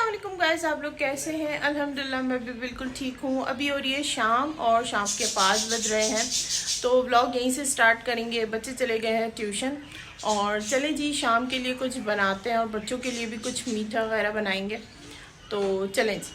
वालेकुम गाइस, आप लोग कैसे हैं। अल्हम्दुलिल्लाह मैं भी बिल्कुल ठीक हूँ। अभी हो रही है शाम और शाम के 5 बज रहे हैं, तो व्लॉग यहीं से स्टार्ट करेंगे। बच्चे चले गए हैं ट्यूशन और चले जी शाम के लिए कुछ बनाते हैं और बच्चों के लिए भी कुछ मीठा वगैरह बनाएंगे, तो चलें जी।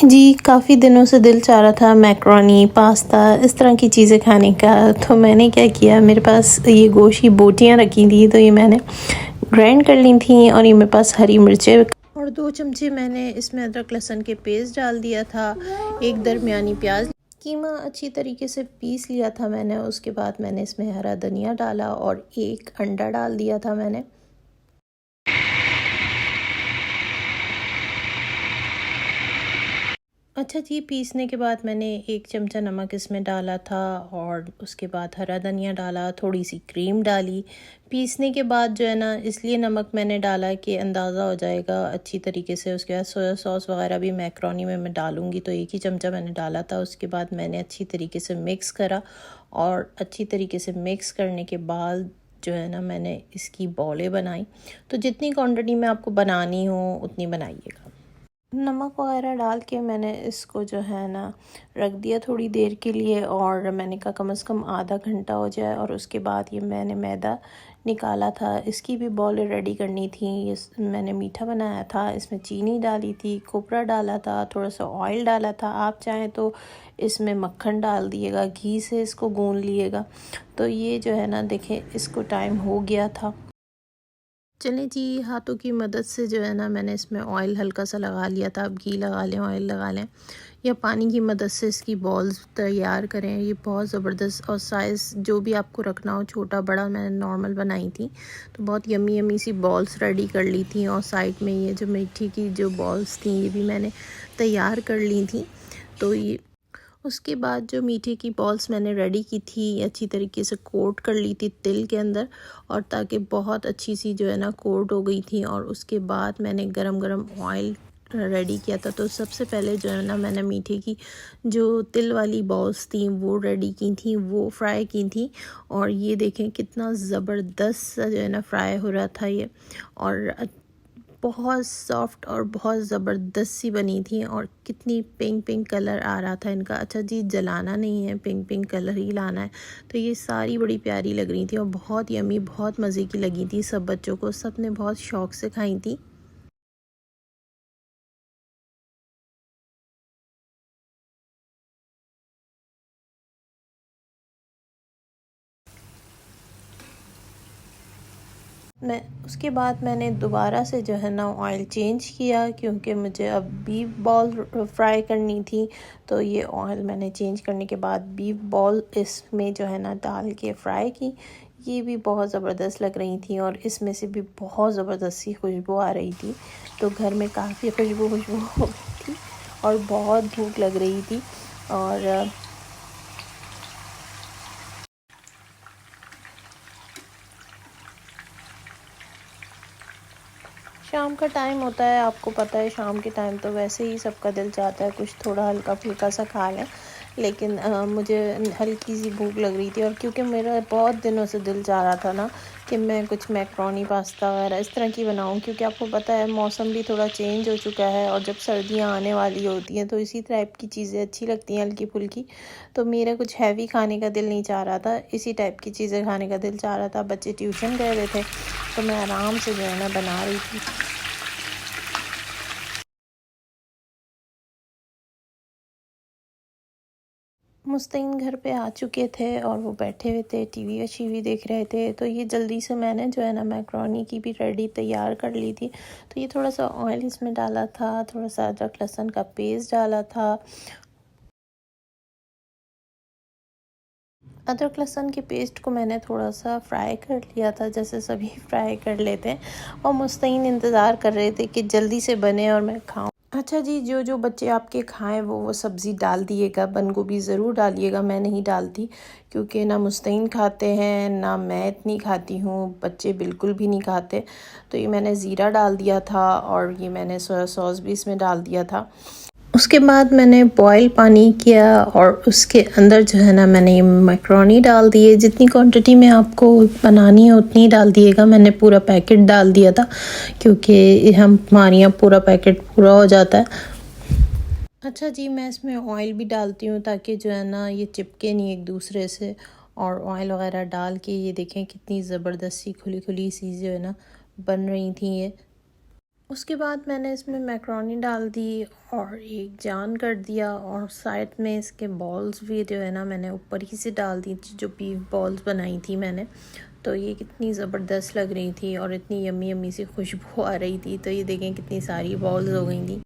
जी काफ़ी दिनों से दिल चाह रहा था मैक्रोनी पास्ता इस तरह की चीज़ें खाने का, तो मैंने क्या किया, मेरे पास ये गोश्त की बोटियाँ रखी थी, तो ये मैंने ग्राइंड कर ली थी। और ये मेरे पास हरी मिर्चें और 2 चमचे मैंने इसमें अदरक लहसुन के पेस्ट डाल दिया था। एक दरमियानी प्याज, कीमा अच्छी तरीके से पीस लिया था मैंने। उसके बाद मैंने इसमें हरा धनिया डाला और एक अंडा डाल दिया था मैंने। अच्छा जी, पीसने के बाद मैंने 1 चमचा नमक इसमें डाला था और उसके बाद हरा धनिया डाला, थोड़ी सी क्रीम डाली। पीसने के बाद जो है ना, इसलिए नमक मैंने डाला कि अंदाज़ा हो जाएगा अच्छी तरीके से। उसके बाद सोया सॉस वगैरह भी मैक्रोनी में मैं डालूँगी, तो 1 ही चमचा मैंने डाला था। उसके बाद मैंने अच्छी तरीके से मिक्स करा और अच्छी तरीके से मिक्स करने के बाद जो है ना, मैंने इसकी बॉलें बनाई। तो जितनी क्वांटिटी में आपको बनानी हो उतनी बनाइएगा। नमक वगैरह डाल के मैंने इसको जो है ना रख दिया थोड़ी देर के लिए, और मैंने कहा कम से कम आधा घंटा हो जाए। और उसके बाद ये मैंने मैदा निकाला था, इसकी भी बॉलें रेडी करनी थी। ये मैंने मीठा बनाया था, इसमें चीनी डाली थी, कोपरा डाला था, थोड़ा सा ऑयल डाला था। आप चाहें तो इसमें मक्खन डाल दिएगा, घी से इसको गूंद लिएगा। तो ये जो है ना, देखें इसको टाइम हो गया था। चलें जी, हाथों की मदद से जो है ना, मैंने इसमें ऑयल हल्का सा लगा लिया था। आप घी लगा लें, ऑयल लगा लें या पानी की मदद से इसकी बॉल्स तैयार करें। ये बहुत ज़बरदस्त, और साइज़ जो भी आपको रखना हो, छोटा बड़ा, मैंने नॉर्मल बनाई थी। तो बहुत यमी यमी सी बॉल्स रेडी कर ली थी। और साइड में ये जो मीठी की जो बॉल्स थी, ये भी मैंने तैयार कर ली थी। तो ये उसके बाद जो मीठे की बॉल्स मैंने रेडी की थी, अच्छी तरीके से कोट कर ली थी तिल के अंदर, और ताकि बहुत अच्छी सी जो है ना कोट हो गई थी। और उसके बाद मैंने गरम गरम ऑयल रेडी किया था। तो सबसे पहले जो है ना, मैंने मीठे की जो तिल वाली बॉल्स थी वो रेडी की थी, वो फ्राई की थी। और ये देखें कितना ज़बरदस्त सा जो है ना फ्राई हो रहा था ये, और बहुत सॉफ्ट और बहुत ज़बरदस्त सी बनी थी। और कितनी पिंक पिंक कलर आ रहा था इनका। अच्छा जी, जलाना नहीं है, पिंक पिंक कलर ही लाना है। तो ये सारी बड़ी प्यारी लग रही थी और बहुत यमी, बहुत मज़े की लगी थी। सब बच्चों को, सब ने बहुत शौक़ से खाई थी। मैं उसके बाद मैंने दोबारा से जो है ना ऑयल चेंज किया, क्योंकि मुझे अब बीफ बॉल फ्राई करनी थी। तो ये ऑयल मैंने चेंज करने के बाद बीफ बॉल इसमें जो है ना डाल के फ्राई की। ये भी बहुत ज़बरदस्त लग रही थी और इसमें से भी बहुत ज़बरदस्त सी खुशबू आ रही थी। तो घर में काफ़ी खुशबू हो गई थी और बहुत भूख लग रही थी। और शाम का टाइम होता है, आपको पता है शाम के टाइम तो वैसे ही सबका दिल चाहता है कुछ थोड़ा हल्का फुल्का सा खा लें। लेकिन मुझे हल्की सी भूख लग रही थी, और क्योंकि मेरा बहुत दिनों से दिल चाह रहा था ना कि मैं कुछ मैक्रोनी पास्ता वगैरह इस तरह की बनाऊं, क्योंकि आपको पता है मौसम भी थोड़ा चेंज हो चुका है और जब सर्दियां आने वाली होती हैं तो इसी टाइप की चीज़ें अच्छी लगती हैं, हल्की फुल्की। तो मेरा कुछ हैवी खाने का दिल नहीं चाह रहा था, इसी टाइप की चीज़ें खाने का दिल चाह रहा था। बच्चे ट्यूशन गए हुए थे, तो मैं आराम से जो है ना बना रही थी। मुस्तैन घर पे आ चुके थे और वो बैठे हुए थे, टीवी शीवी देख रहे थे। तो ये जल्दी से मैंने जो है ना मैक्रोनी की भी रेडी तैयार कर ली थी। तो ये थोड़ा सा ऑयल इसमें डाला था, थोड़ा सा अदरक लहसुन का पेस्ट डाला था। अदरक लहसुन के पेस्ट को मैंने थोड़ा सा फ्राई कर लिया था, जैसे सभी फ्राई कर लेते हैं। और मुस्तैन इंतज़ार कर रहे थे कि जल्दी से बने और मैं खाऊं। अच्छा जी, जो जो बच्चे आपके खाएं वो सब्ज़ी डाल दिएगा, बंद गोभी ज़रूर डालिएगा, मैं नहीं डालती क्योंकि ना मुस्तैन खाते हैं ना मैं इतनी खाती हूँ, बच्चे बिल्कुल भी नहीं खाते। तो ये मैंने ज़ीरा डाल दिया था और ये मैंने सोया सॉस भी इसमें डाल दिया था। उसके बाद मैंने बॉयल पानी किया और उसके अंदर जो है ना मैंने ये मैक्रोनी डाल दिए। जितनी क्वांटिटी में आपको बनानी है उतनी डाल दिएगा। मैंने पूरा पैकेट डाल दिया था क्योंकि हमारे यहाँ पूरा पैकेट पूरा हो जाता है। अच्छा जी, मैं इसमें ऑयल भी डालती हूँ ताकि जो है ना ये चिपके नहीं एक दूसरे से। और ऑयल वगैरह डाल के ये देखें कितनी ज़बरदस्ती खुली खुली सी जो है ना बन रही थी ये। उसके बाद मैंने इसमें मैक्रोनी डाल दी और एक जान कर दिया और साइड में इसके बॉल्स भी जो है ना मैंने ऊपर ही से डाल दी थी, जो बीफ बॉल्स बनाई थी मैंने। तो ये कितनी ज़बरदस्त लग रही थी और इतनी यम्मी यम्मी सी खुशबू आ रही थी। तो ये देखें कितनी सारी बॉल्स हो गई थी।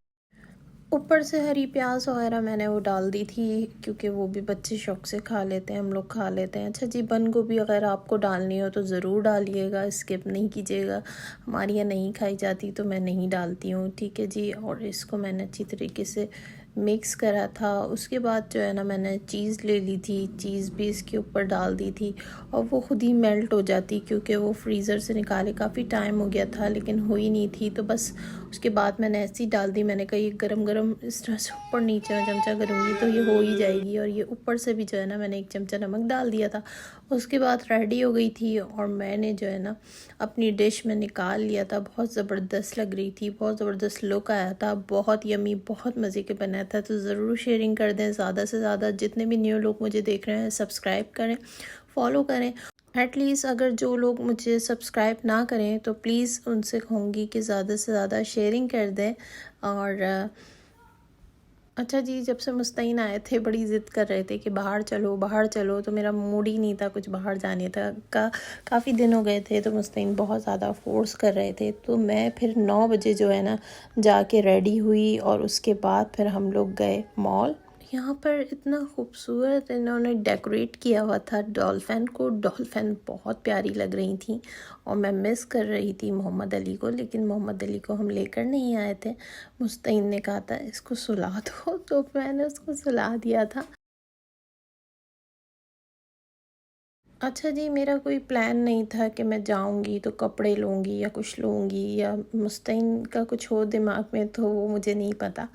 ऊपर से हरी प्याज वगैरह मैंने वो डाल दी थी क्योंकि वो भी बच्चे शौक से खा लेते हैं, हम लोग खा लेते हैं। अच्छा जी, बंद गोभी अगर आपको डालनी हो तो ज़रूर डालिएगा, स्किप नहीं कीजिएगा। हमारे यहाँ नहीं खाई जाती तो मैं नहीं डालती हूँ, ठीक है जी। और इसको मैंने अच्छी तरीके से मिक्स करा था। उसके बाद जो है ना मैंने चीज़ ले ली थी, चीज़ भी इसके ऊपर डाल दी थी और वो खुद ही मेल्ट हो जाती क्योंकि वो फ्रीज़र से निकाले काफ़ी टाइम हो गया था लेकिन हो ही नहीं थी। तो बस उसके बाद मैंने ऐसी डाल दी। मैंने कहा ये गरम गरम इस तरह से ऊपर नीचे में चमचा करूँगी तो ये हो ही जाएगी। और ये ऊपर से भी जो है ना मैंने 1 चमचा नमक डाल दिया था। उसके बाद रेडी हो गई थी और मैंने जो है ना अपनी डिश में निकाल लिया था। बहुत ज़बरदस्त लग रही थी, बहुत ज़बरदस्त लुक आया था, बहुत यमी, बहुत मज़े के बनाया था। तो ज़रूर शेयरिंग कर दें ज़्यादा से ज़्यादा। जितने भी न्यू लोग मुझे देख रहे हैं सब्सक्राइब करें, फॉलो करें। एटलीस्ट अगर जो लोग मुझे सब्सक्राइब ना करें तो प्लीज़ उनसे कहूँगी कि ज़्यादा से ज़्यादा शेयरिंग कर दें। और अच्छा जी, जब से मुस्तैन आए थे बड़ी ज़िद कर रहे थे कि बाहर चलो बाहर चलो, तो मेरा मूड ही नहीं था कुछ बाहर जाने था का। काफ़ी दिन हो गए थे तो मुस्तैन बहुत ज़्यादा फ़ोर्स कर रहे थे। तो मैं फिर 9 बजे जो है ना जाके रेडी हुई और उसके बाद फिर हम लोग गए मॉल। यहाँ पर इतना खूबसूरत इन्होंने डेकोरेट किया हुआ था डॉल्फिन को। डॉल्फिन बहुत प्यारी लग रही थी और मैं मिस कर रही थी मोहम्मद अली को, लेकिन मोहम्मद अली को हम लेकर नहीं आए थे। मुस्तैन ने कहा था इसको सुला दो तो मैंने उसको सुला दिया था। अच्छा जी, मेरा कोई प्लान नहीं था कि मैं जाऊंगी तो कपड़े लूँगी या कुछ लूँगी या मुस्तैन का कुछ हो दिमाग में, तो वो मुझे नहीं पता।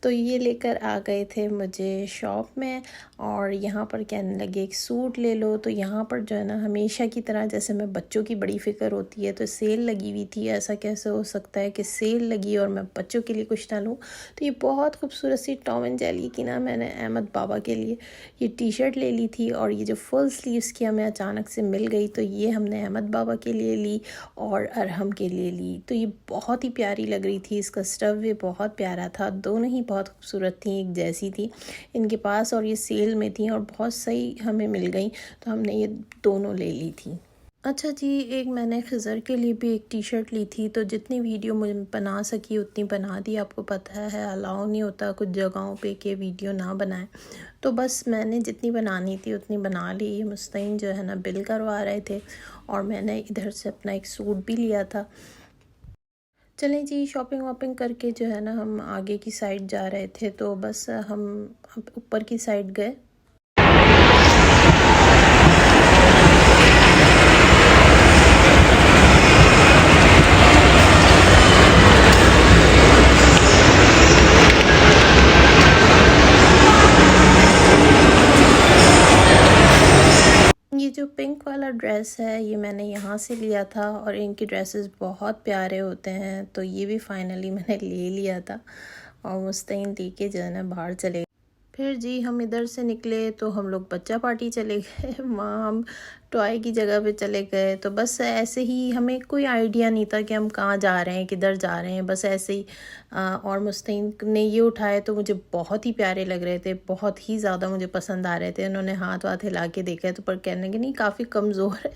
तो ये लेकर आ गए थे मुझे शॉप में और यहाँ पर कहने लगे एक सूट ले लो। तो यहाँ पर जो है ना हमेशा की तरह जैसे मैं बच्चों की बड़ी फ़िक्र होती है तो सेल लगी हुई थी। ऐसा कैसे हो सकता है कि सेल लगी और मैं बच्चों के लिए कुछ ना लूँ। तो ये बहुत खूबसूरत सी टॉम एंड जेरी की ना मैंने अहमद बाबा के लिए ये टी शर्ट ले ली थी और ये जो फुल स्लीव्स की हमें अचानक से मिल गई तो ये हमने अहमद बाबा के लिए ली और अरहम के लिए ली। तो ये बहुत ही प्यारी लग रही थी, इसका स्टफ भी बहुत प्यारा था, दोनों ही बहुत खूबसूरत थी, एक जैसी थी इनके पास और ये सेल में थी और बहुत सही हमें मिल गई तो हमने ये दोनों ले ली थी। अच्छा जी, एक मैंने खज़र के लिए भी एक टी शर्ट ली थी। तो जितनी वीडियो मुझे बना सकी उतनी बना दी। आपको पता है अलाउ नहीं होता कुछ जगहों पे कि वीडियो ना बनाएं, तो बस मैंने जितनी बनानी थी उतनी बना ली। ये मुस्तैन जो है ना बिल करवा रहे थे और मैंने इधर से अपना एक सूट भी लिया था। चलें जी, शॉपिंग वॉपिंग करके जो है ना हम आगे की साइड जा रहे थे तो बस हम ऊपर की साइड गए। ये जो पिंक वाला ड्रेस है ये मैंने यहाँ से लिया था और इनकी ड्रेसेस बहुत प्यारे होते हैं। तो ये भी फाइनली मैंने ले लिया था और मुस्तैन लेके जो है ना बाहर चले। फिर जी हम इधर से निकले तो हम लोग बच्चा पार्टी चले गए वहाँ हम टॉय की जगह पे चले गए। तो बस ऐसे ही हमें कोई आइडिया नहीं था कि हम कहाँ जा रहे हैं, किधर जा रहे हैं, बस ऐसे ही और मुस्तैन ने ये उठाए तो मुझे बहुत ही प्यारे लग रहे थे, बहुत ही ज़्यादा मुझे पसंद आ रहे थे। उन्होंने हाथ वाथ हिला के देखा तो पर कहने लगे नहीं काफ़ी कमज़ोर है।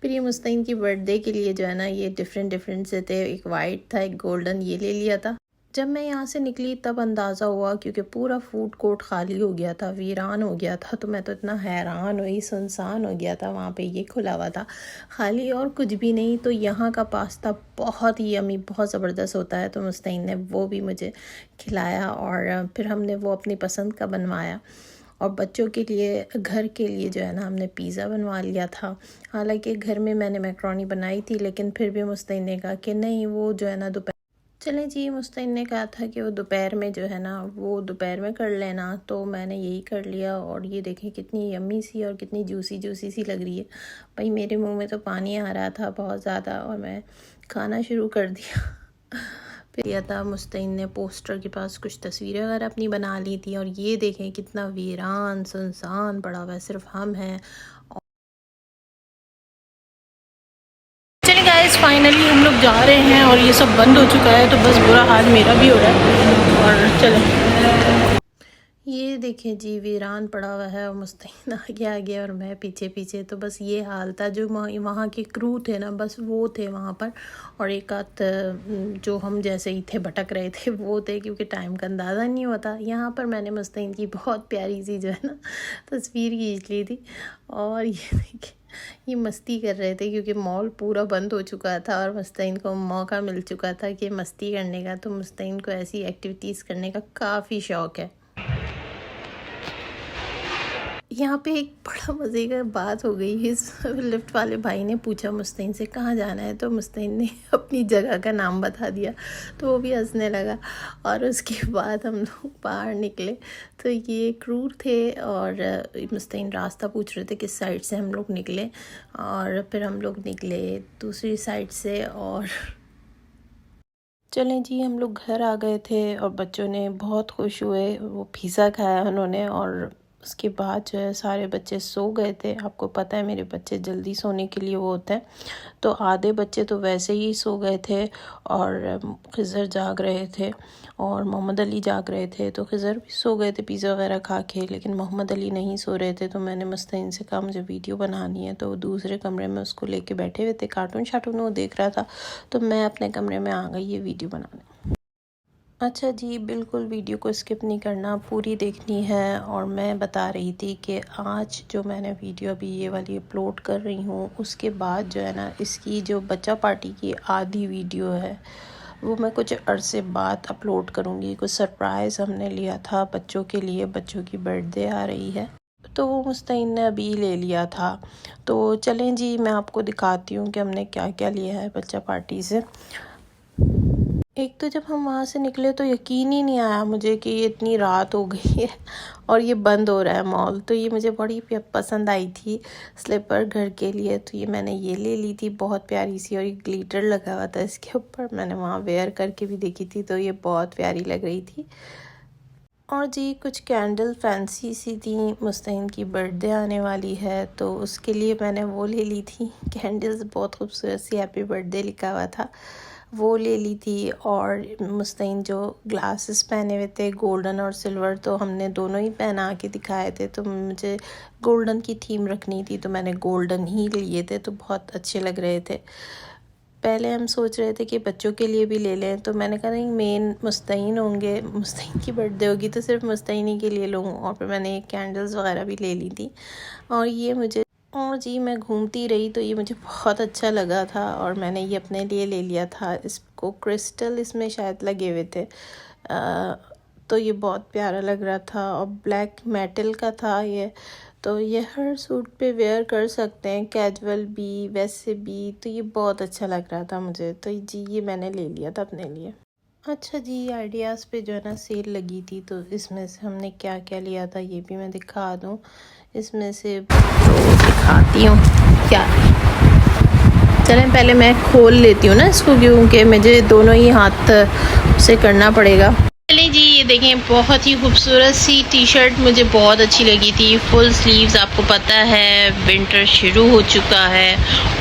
फिर ये मुस्तैन की बर्थडे के लिए जो है ना ये डिफरेंट डिफरेंट से थे, एक वाइट था एक गोल्डन, ये ले लिया था। जब मैं यहाँ से निकली तब अंदाज़ा हुआ, क्योंकि पूरा फूड कोर्ट खाली हो गया था, वीरान हो गया था। तो मैं तो इतना हैरान हुई, सुनसान हो गया था। वहाँ पे ये खुला हुआ था खाली और कुछ भी नहीं। तो यहाँ का पास्ता बहुत ही यमी, बहुत ज़बरदस्त होता है। तो मुस्तैन ने वो भी मुझे खिलाया और फिर हमने वो अपनी पसंद का बनवाया। और बच्चों के लिए, घर के लिए जो है ना, हमने पिज़्ज़ा बनवा लिया था। हालांकि घर में मैंने मैक्रोनी बनाई थी, लेकिन फिर भी मुस्तैन ने कहा कि नहीं, वो जो है ना दोपहर, चलें जी, मुस्तैन ने कहा था कि वो दोपहर में जो है ना, वो दोपहर में कर लेना। तो मैंने यही कर लिया। और ये देखें कितनी यम्मी सी और कितनी जूसी जूसी सी लग रही है। भाई मेरे मुंह में तो पानी आ रहा था बहुत ज़्यादा और मैं खाना शुरू कर दिया। फिर यह था, मुस्तैन ने पोस्टर के पास कुछ तस्वीरें वगैरह अपनी बना ली थी। और ये देखें कितना वीरान सुनसान पड़ा हुआ है, सिर्फ हम हैं। गाइस फाइनली हम लोग जा रहे हैं और ये सब बंद हो चुका है। तो बस बुरा हाल मेरा भी हो रहा है। और चलो, ये देखें जी, वीरान पड़ा हुआ है और मुस्तैन आगे आगे और मैं पीछे पीछे। तो बस ये हाल था। जो वहाँ के क्रू थे ना, बस वो थे वहाँ पर। और एक आध जो हम जैसे ही थे भटक रहे थे वो थे, क्योंकि टाइम का अंदाज़ा नहीं होता। यहाँ पर मैंने मुस्तैन की बहुत प्यारी सी जो है ना तस्वीर खींच ली थी। और ये देखिए, ये मस्ती कर रहे थे क्योंकि मॉल पूरा बंद हो चुका था और मुस्तैन को मौका मिल चुका था कि मस्ती करने का। तो मुस्तैन को ऐसी एक्टिविटीज़ करने का काफ़ी शौक़ है। यहाँ पे एक बड़ा मज़े का बात हो गई। इस लिफ्ट वाले भाई ने पूछा मुस्तैन से कहाँ जाना है, तो मुस्तैन ने अपनी जगह का नाम बता दिया। तो वो भी हंसने लगा। और उसके बाद हम लोग बाहर निकले तो ये क्रू थे और मुस्तैन रास्ता पूछ रहे थे किस साइड से हम लोग निकले। और फिर हम लोग निकले दूसरी साइड से। और चलें जी, हम लोग घर आ गए थे और बच्चों ने बहुत खुश हुए। वो पिज़्ज़ा खाया उन्होंने और उसके बाद जो है सारे बच्चे सो गए थे। आपको पता है मेरे बच्चे जल्दी सोने के लिए वो होते हैं। तो आधे बच्चे तो वैसे ही सो गए थे और खिज़र जाग रहे थे और मोहम्मद अली जाग रहे थे। तो खिज़र भी सो गए थे पिज़्ज़ा वगैरह खा के, लेकिन मोहम्मद अली नहीं सो रहे थे। तो मैंने मुस्तैन से कहा मुझे वीडियो बनानी है। तो दूसरे कमरे में उसको लेके बैठे हुए थे, कार्टून शार्टून वो देख रहा था। तो मैं अपने कमरे में आ गई ये वीडियो बनाने। अच्छा जी, बिल्कुल वीडियो को स्किप नहीं करना, पूरी देखनी है। और मैं बता रही थी कि आज जो मैंने वीडियो अभी ये वाली अपलोड कर रही हूँ, उसके बाद जो है ना, इसकी जो बच्चा पार्टी की आधी वीडियो है वो मैं कुछ अरसे बाद अपलोड करूँगी। कुछ सरप्राइज़ हमने लिया था बच्चों के लिए, बच्चों की बर्थडे आ रही है तो वो मुस्तैन ने अभी ले लिया था। तो चलें जी, मैं आपको दिखाती हूँ कि हमने क्या क्या लिया है बच्चा पार्टी से। एक तो जब हम वहाँ से निकले तो यकीन ही नहीं आया मुझे कि ये इतनी रात हो गई है और ये बंद हो रहा है मॉल। तो ये मुझे बड़ी पसंद आई थी स्लीपर घर के लिए। तो ये मैंने ये ले ली थी, बहुत प्यारी सी। और ये ग्लिटर लगा हुआ था इसके ऊपर, मैंने वहाँ वेयर करके भी देखी थी तो ये बहुत प्यारी लग रही थी। और जी कुछ कैंडल फैंसी सी थी, मुस्तैन की बर्थडे आने वाली है तो उसके लिए मैंने वो ले ली थी। कैंडल्स बहुत खूबसूरत सी हैप्पी बर्थडे लिखा हुआ था, वो ले ली थी। और मुस्तैन जो ग्लासेस पहने हुए थे गोल्डन और सिल्वर, तो हमने दोनों ही पहना के दिखाए थे। तो मुझे गोल्डन की थीम रखनी थी तो मैंने गोल्डन ही लिए थे, तो बहुत अच्छे लग रहे थे। पहले हम सोच रहे थे कि बच्चों के लिए भी ले लें, तो मैंने कहा नहीं, मेन मुस्तैन होंगे, मुस्तैन की बर्थडे होगी तो सिर्फ मुस्तैन ही के लिए लूँ। और फिर मैंने कैंडल्स वगैरह भी ले ली थी। और ये मुझे, और जी मैं घूमती रही तो ये मुझे बहुत अच्छा लगा था और मैंने ये अपने लिए ले लिया था। इसको क्रिस्टल इसमें शायद लगे हुए थे, तो ये बहुत प्यारा लग रहा था और ब्लैक मेटल का था ये। तो ये हर सूट पे वेयर कर सकते हैं, कैजुअल भी वैसे भी। तो ये बहुत अच्छा लग रहा था मुझे, तो जी ये मैंने ले लिया था अपने लिए। अच्छा जी, आइडियाज़ पे जो है ना सेल लगी थी तो इसमें से हमने क्या क्या लिया था ये भी मैं दिखा दूँ। इसमें से दिखाती हूँ क्या। चलें पहले मैं खोल लेती हूँ ना इसको, क्योंकि मुझे दोनों ही हाथ से करना पड़ेगा। चलिए जी, ये देखें बहुत ही खूबसूरत सी टी शर्ट मुझे बहुत अच्छी लगी थी। फुल स्लीव्स, आपको पता है विंटर शुरू हो चुका है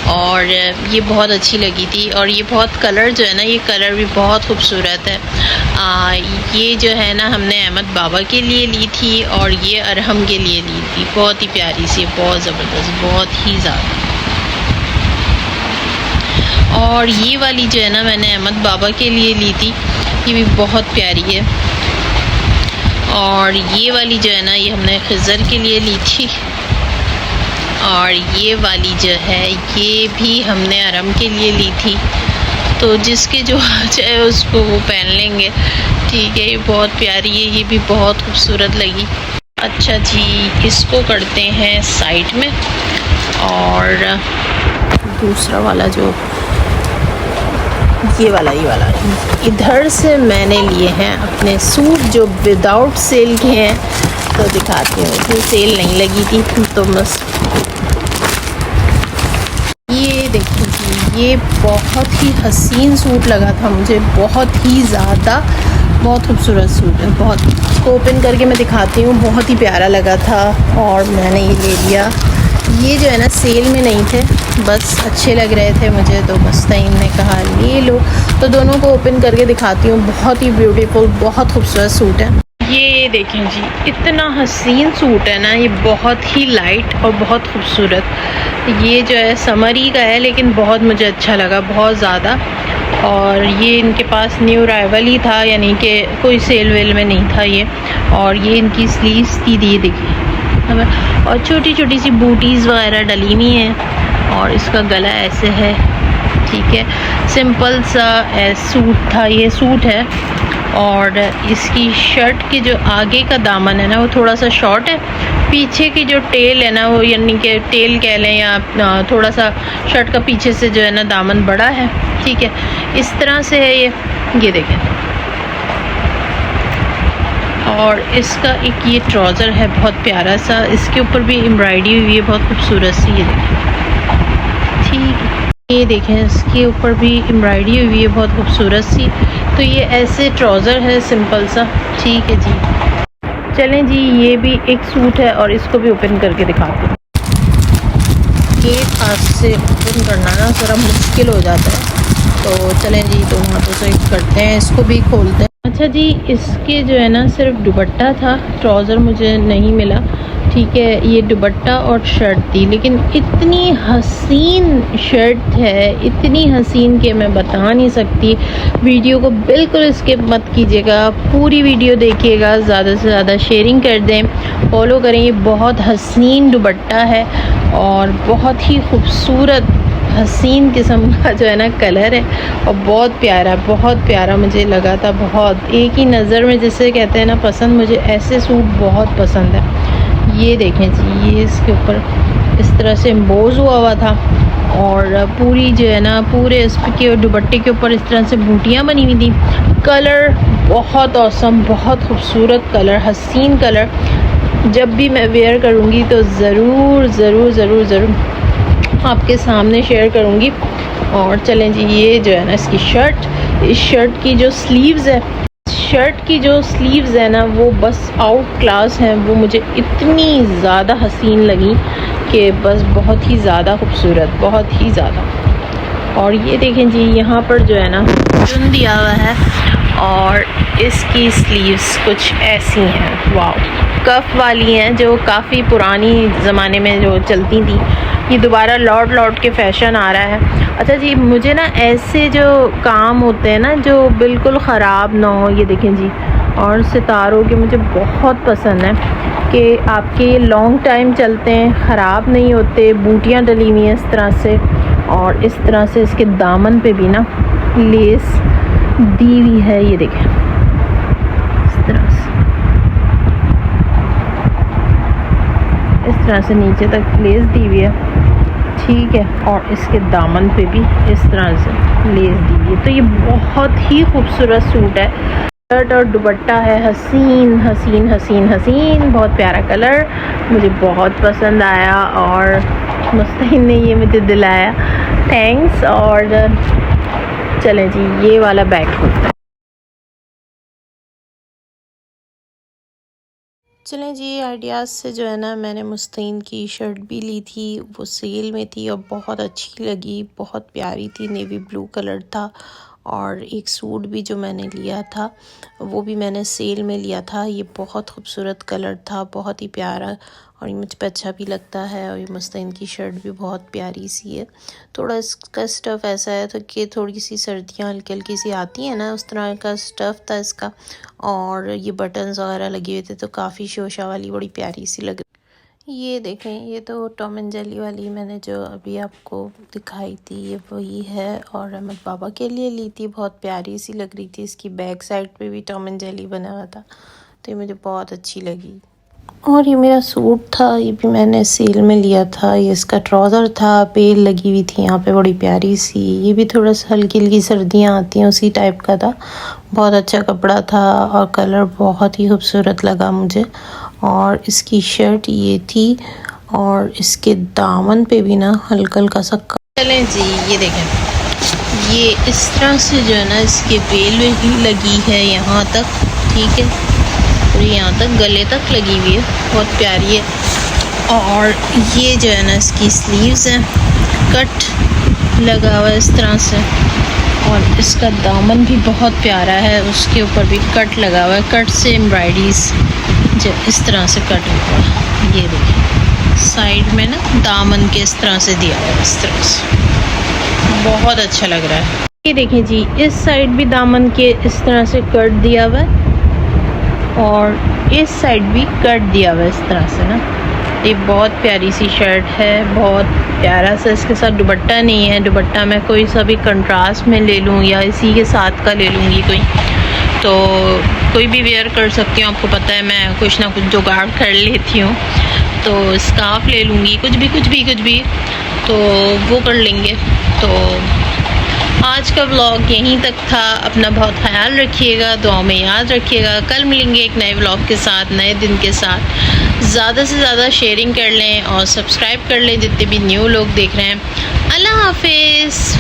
और ये बहुत अच्छी लगी थी। और ये बहुत कलर जो है ना, ये कलर भी बहुत खूबसूरत है। ये जो है ना हमने अहमद बाबा के लिए ली थी और ये अरहम के लिए ली थी। बहुत ही प्यारी सी, बहुत ज़बरदस्त, बहुत ही ज़्यादा। और ये वाली जो है ना मैंने अहमद बाबा के लिए ली थी। ये भी बहुत प्यारी है। और ये वाली जो है ना, ये हमने खिज़र के लिए ली थी। और ये वाली जो है ये भी हमने अरम के लिए ली थी। तो जिसके जो आ जाए उसको वो पहन लेंगे। ठीक है, ये बहुत प्यारी है, ये भी बहुत खूबसूरत लगी। अच्छा जी, इसको करते हैं साइड में। और दूसरा वाला जो ये वाला इधर से मैंने लिए हैं अपने सूट जो विदाउट सेल के हैं। तो दिखाती हूँ, इसमें सेल नहीं लगी थी तो बस ये देखिए, ये बहुत ही हसीन सूट लगा था मुझे, बहुत ही ज़्यादा, बहुत खूबसूरत सूट है। बहुत, इसको ओपन करके मैं दिखाती हूँ, बहुत ही प्यारा लगा था और मैंने ये ले लिया। ये जो है ना सेल में नहीं थे, बस अच्छे लग रहे थे मुझे तो मुस्तईन ने कहा ले लो। तो दोनों को ओपन करके दिखाती हूँ। बहुत ही ब्यूटीफुल, बहुत खूबसूरत सूट है। ये देखें जी, इतना हसीन सूट है ना, ये बहुत ही लाइट और बहुत खूबसूरत। ये जो है समरी का है, लेकिन बहुत मुझे अच्छा लगा, बहुत ज़्यादा। और ये इनके पास न्यू अराइवल ही था, यानी कि कोई सेल वेल में नहीं था ये। और ये इनकी स्लीव्स थी, ये देखिए, और छोटी छोटी सी बूटीज़ वगैरह डली हुई हैं। और इसका गला ऐसे है, ठीक है, सिंपल सा सूट था, ये सूट है। और इसकी शर्ट की जो आगे का दामन है ना, वो थोड़ा सा शॉर्ट है। पीछे की जो टेल है ना, वो यानी कि टेल कह लें या थोड़ा सा शर्ट का पीछे से जो है ना दामन बड़ा है, ठीक है, इस तरह से है ये देखें। और इसका एक ये ट्राउज़र है बहुत प्यारा सा, इसके ऊपर भी एम्ब्रॉयडरी हुई है बहुत खूबसूरत सी, ये देखें, ठीक है, ये देखें, इसके ऊपर भी एम्ब्रॉयडरी हुई है बहुत खूबसूरत सी। तो ये ऐसे ट्राउज़र है सिंपल सा, ठीक है जी। चलें जी, ये भी एक सूट है और इसको भी ओपन करके दिखाते हैं। ये हाथ से ओपन करना ना ज़रा मुश्किल हो जाता है, तो चलें जी दोनों हाथों से करते हैं, इसको भी खोलते हैं। अच्छा जी, इसके जो है ना सिर्फ दुपट्टा था, ट्राउज़र मुझे नहीं मिला, ठीक है। ये दुपट्टा और शर्ट थी, लेकिन इतनी हसीन शर्ट है, इतनी हसीन कि मैं बता नहीं सकती। वीडियो को बिल्कुल स्किप मत कीजिएगा, पूरी वीडियो देखिएगा, ज़्यादा से ज़्यादा शेयरिंग कर दें, फॉलो करें। ये बहुत हसीन दुपट्टा है और बहुत ही खूबसूरत हसीन किस्म का जो है ना कलर है, और बहुत प्यारा मुझे लगा था। बहुत एक ही नज़र में जिसे कहते हैं ना पसंद, मुझे ऐसे सूट बहुत पसंद है। ये देखें जी, ये इसके ऊपर इस तरह से एम्बोज हुआ था, और पूरी जो है ना पूरे इसके दुपट्टे के ऊपर इस तरह से बूटियाँ बनी हुई थी। कलर बहुत औसम, बहुत खूबसूरत कलर, हसीन कलर। जब भी मैं वेयर करूँगी तो ज़रूर आपके सामने शेयर करूँगी। और चलें जी, ये जो है ना इसकी शर्ट, इस शर्ट की जो स्लीव्स है ना, वो बस आउट क्लास हैं। वो मुझे इतनी ज़्यादा हसीन लगी कि बस बहुत ही ज़्यादा खूबसूरत, बहुत ही ज़्यादा। और ये देखें जी, यहाँ पर जो है ना चुन दिया हुआ है, और इसकी स्लीव्स कुछ ऐसी हैं, वाह, कफ वाली हैं, जो काफ़ी पुरानी ज़माने में जो चलती थी। ये दोबारा लौट के फैशन आ रहा है। अच्छा जी, मुझे ना ऐसे जो काम होते हैं ना जो बिल्कुल ख़राब ना हो, ये देखें जी, और सितारों के मुझे बहुत पसंद है कि आपके लॉन्ग टाइम चलते हैं, ख़राब नहीं होते। बूटियाँ डली हुई हैं इस तरह से, और इस तरह से इसके दामन पे भी ना लेस दी हुई है, ये देखें, इस तरह से नीचे तक लेस दी हुई है, ठीक है। और इसके दामन पे भी इस तरह से लेस दी हुई है। तो ये बहुत ही खूबसूरत सूट है। शर्ट और दुपट्टा है हसीन, बहुत प्यारा कलर, मुझे बहुत पसंद आया, और मुस्तईन ने ये मुझे दिलाया, थैंक्स। और चलें जी, ये वाला बैग खोलते हैं। चलें जी, आइडियाज़ से जो है ना मैंने मुस्तईन की शर्ट भी ली थी, वो सेल में थी और बहुत अच्छी लगी, बहुत प्यारी थी, नेवी ब्लू कलर था। और एक सूट भी जो मैंने लिया था वो भी मैंने सेल में लिया था, ये बहुत खूबसूरत कलर था, बहुत ही प्यारा, और ये मुझ पर अच्छा भी लगता है। और ये मुस्तैन की शर्ट भी बहुत प्यारी सी है। थोड़ा इसका स्टफ़ ऐसा है तो कि थोड़ी सी सर्दियाँ हल्की हल्की सी आती हैं ना, उस तरह का स्टफ़ था इसका। और ये बटन्स वगैरह लगे हुए थे तो काफ़ी शोशा वाली बड़ी प्यारी सी लग। ये देखें, ये तो टॉम एंड जेरी वाली मैंने जो अभी आपको दिखाई थी, ये वही है। और अहमद बाबा के लिए ली थी, बहुत प्यारी सी लग रही थी। इसकी बैक साइड पे भी टॉम एंड जेरी बना हुआ था तो ये मुझे बहुत अच्छी लगी। और ये मेरा सूट था, ये भी मैंने सेल में लिया था। ये इसका ट्राउज़र था, बेल लगी हुई थी यहाँ पे बड़ी प्यारी सी। ये भी थोड़ा सा हल्की हल्की सर्दियाँ आती हैं उसी टाइप का था। बहुत अच्छा कपड़ा था और कलर बहुत ही खूबसूरत लगा मुझे। और इसकी शर्ट ये थी और इसके दामन पे भी ना हल्का हल्का सा। चलें जी, ये देखें, ये इस तरह से जो है ना इसके बेल भी लगी है यहाँ तक, ठीक है, और यहाँ तक गले तक लगी हुई है, बहुत प्यारी है। और ये जो है ना इसकी स्लीव्स हैं, कट लगा हुआ है इस तरह से। और इसका दामन भी बहुत प्यारा है, उसके ऊपर भी कट लगा हुआ है। कट से एम्ब्रॉयडरीज जो इस तरह से कट हुआ है। ये देखिए साइड में ना दामन के इस तरह से दिया हुआ है, इस तरह से बहुत अच्छा लग रहा है। ये देखें जी, इस साइड भी दामन के इस तरह से कट दिया हुआ है और इस साइड भी कट दिया हुआ है इस तरह से ना। ये बहुत प्यारी सी शर्ट है, बहुत प्यारा सा। इसके साथ दुपट्टा नहीं है, दुपट्टा मैं कोई सा भी कंट्रास्ट में ले लूँ या इसी के साथ का ले लूँगी कोई, तो कोई भी वेयर कर सकती हूँ। आपको पता है मैं कुछ ना कुछ जुगाड़ कर लेती हूँ, तो स्कार्फ ले लूँगी, कुछ भी तो वो कर लेंगे। तो आज का व्लॉग यहीं तक था। अपना बहुत ख्याल रखिएगा, दुआ में याद रखिएगा। कल मिलेंगे एक नए व्लॉग के साथ, नए दिन के साथ। ज़्यादा से ज़्यादा शेयरिंग कर लें और सब्सक्राइब कर लें जितने भी न्यू लोग देख रहे हैं। अल्लाह हाफिज़।